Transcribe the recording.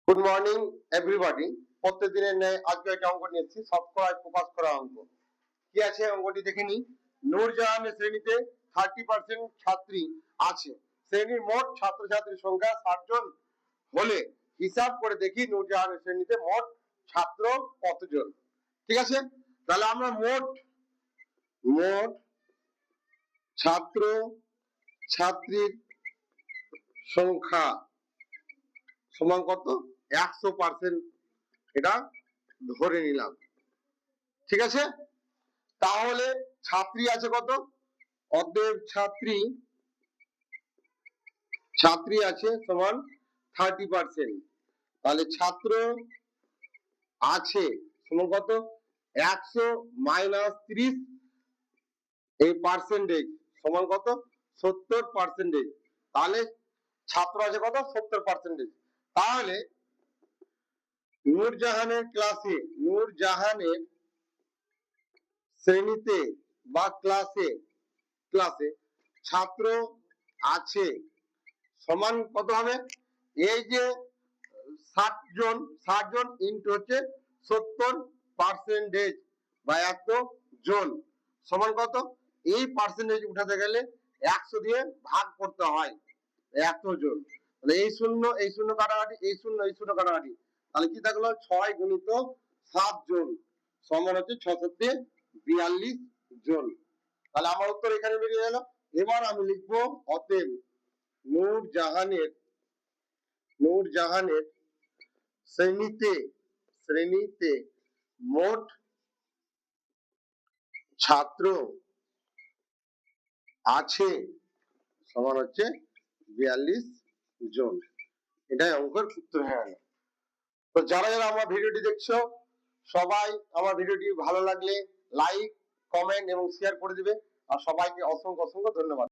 Good morning everybody. প্রত্যেকদিনের ন্যায় আজকে একটা অঙ্ক নিয়েছি, শতকরায় প্রকাশ করা অঙ্ক। কি আছে অঙ্কটি দেখে নিই। নূরজাহানের শ্রেণীতে 30% ছাত্রী আছে। শ্রেণীর মোট ছাত্রছাত্রীর সংখ্যা 60 জন হলে হিসাব করে দেখি নূরজাহানের শ্রেণীতে মোট ছাত্র কতজন। ঠিক আছে, তাহলে আমরা মোট ছাত্র ছাত্রীর সংখ্যা সমান কত, 100% এটা ধরে নিলাম। ঠিক আছে, তাহলে ছাত্রী আছে কত, অতএব ছাত্রী আছে সমান 30%। তাহলে ছাত্র আছে সমান কত, 100 মাইনাস 30, এই পার্সেন্টেজ সমান কত, 70%। তাহলে ছাত্র আছে কত, 70%। তাহলে নূরজাহানের শ্রেণীতে বা ক্লাসে ছাত্র আছে সমান কত হবে, এই যে 60 জন ইনটু হচ্ছে 70% বা 100 জন সমান কত, এই পার্সেন্টেজ উঠাতে গেলে 100 দিয়ে ভাগ করতে হয় 100 জন। তাহলে এই শূন্য কাটাকাটি, এই শূন্য কাটাকাটি, তাহলে কি থাকলো, 6 গুণিত 7 জন সমান হচ্ছে 642 জন। তাহলে আমার উত্তর এখানে বেরিয়ে গেল। এবার আমি লিখবো অতএব নূরজাহানের শ্রেণীতে মোট ছাত্র আছে সমান হচ্ছে 42 জন। এটাই অঙ্কের উত্তর হয়ে গেল। তো যারা যারা আমার ভিডিওটি দেখছো, সবাই আমার ভিডিওটি ভালো লাগলে লাইক, কমেন্ট এবং শেয়ার করে দিবে। আর সবাইকে অসংখ্য ধন্যবাদ।